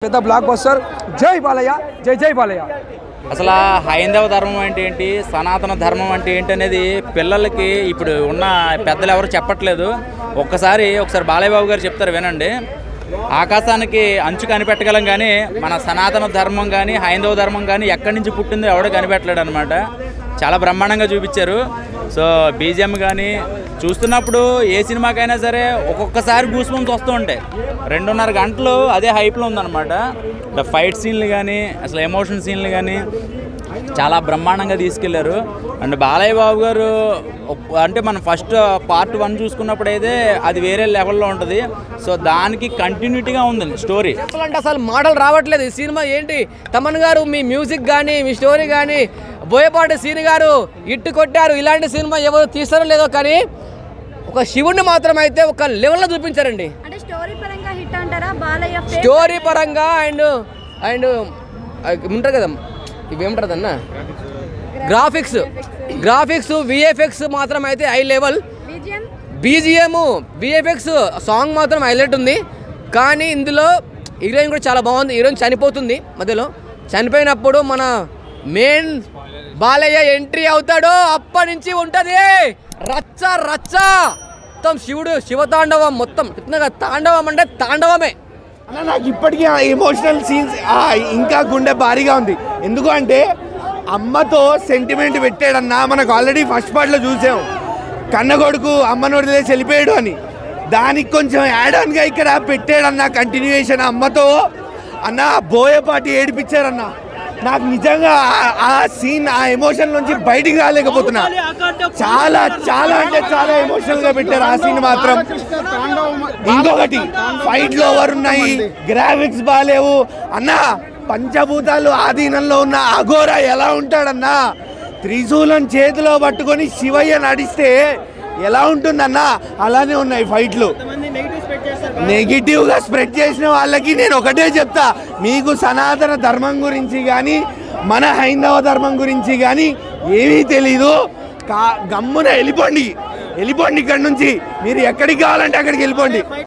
పెద్ద block buster జై బాలయ్య జై జై బాలయ్య. అసలు హైందవ ధర్మం అంటే ఏంటి, సనాతన ధర్మం అంటే ఏంటి అనేది పిల్లలకి ఇప్పుడు ఉన్న పెద్దలు ఎవరు చెప్పట్లేదు. ఒకసారి బాలయ్య బాబు గారు చెప్తారు, వినండి. ఆకాశానికి అంచు కనిపెట్టగలం కానీ మన సనాతన ధర్మం కానీ హైందవ ధర్మం కానీ ఎక్కడి నుంచి పుట్టిందో ఎవడో కనిపెట్టలేడు అనమాట. చాలా బ్రహ్మాండంగా చూపించారు. సో బీజిఎం కానీ చూస్తున్నప్పుడు ఏ సినిమాకైనా సరే ఒక్కొక్కసారి గూస్ బంప్స్ వస్తూ ఉంటాయి. 2.5 గంటలు అదే హైప్లో ఉందన్నమాట. ఫైట్ సీన్లు కానీ అసలు ఎమోషన్ సీన్లు కానీ చాలా బ్రహ్మాండంగా తీసుకెళ్లారు. అండ్ బాలయ్య బాబు గారు అంటే మనం ఫస్ట్ పార్ట్ 1 చూసుకున్నప్పుడు అయితే అది వేరే లెవెల్లో ఉంటుంది. సో దానికి కంటిన్యూటీగా ఉంది స్టోరీ. అంటే అసలు మోడల్ రావట్లేదు ఈ సినిమా. ఏంటి తమన్ గారు మీ మ్యూజిక్ కానీ మీ స్టోరీ కానీ బోయపాటి సీని గారు ఇట్టు కొట్టారు. ఇలాంటి సినిమా ఎవరు తీస్తారో లేదో కానీ ఒక శివుడిని మాత్రం అయితే ఒక లెవెల్లో చూపించారండి. స్టోరీ పరంగా అండ్ అండ్ ఉంటారు కదా, ఇవి ఏమంటారు అన్న, గ్రాఫిక్స్ విఎఫ్ఎక్స్ మాత్రం అయితే high level. BGM VFX song మాత్రం హైలైట్ ఉంది. కానీ ఇందులో హీరోయిన్ కూడా చాలా బాగుంది. హీరోయిన్ చనిపోతుంది మధ్యలో. చనిపోయినప్పుడు మన మెయిన్ బాలయ్య ఎంట్రీ అవుతాడో అప్పటి నుంచి ఉంటుంది రచ్చ రచ్చ. మొత్తం శివుడు శివతాండవం, మొత్తం తాండవం అంటే తాండవమే అన్న. నాకు ఇప్పటికీ ఎమోషనల్ సీన్స్ ఇంకా గుండె భారీగా ఉంది. ఎందుకు అంటే అమ్మతో సెంటిమెంట్ పెట్టాడన్నా. మనకు ఆల్రెడీ ఫస్ట్ పార్ట్లో చూసాం, కన్న కొడుకు అమ్మను వదిలేసి వెళ్ళిపోయాడు అని. దానికి కొంచెం యాడ్ ఆన్గా ఇక్కడ పెట్టాడన్న కంటిన్యూయేషన్ అమ్మతో. అన్న బోయపాటి ఏడిపించారన్న. నాకు నిజంగా ఆ సీన్ ఆ ఎమోషన్ నుంచి బయటికి రాలేకపోతున్నా. చాలా చాలా అంటే చాలా ఎమోషనల్గా పెట్టారు ఆ సీన్ మాత్రం. ఇంకొకటి ఫైట్లు ఓవర్ ఉన్నాయి, గ్రాఫిక్స్ బాగాలేవు అన్న. పంచభూతాలు ఆధీనంలో ఉన్న అఘోరా ఎలా ఉంటాడన్నా, త్రిశూలం చేతిలో పట్టుకొని శివయ్య నడిస్తే ఎలా ఉంటుందన్నా అలానే ఉన్నాయి ఫైట్లు. నెగిటివ్గా స్ప్రెడ్ చేసిన వాళ్ళకి నేను ఒకటే చెప్తా, మీకు సనాతన ధర్మం గురించి కానీ మన హైందవ ధర్మం గురించి కానీ ఏమీ తెలీదు. గమ్మున వెళ్ళిపోండి ఇక్కడ నుంచి. మీరు ఎక్కడికి కావాలంటే అక్కడికి వెళ్ళిపోండి.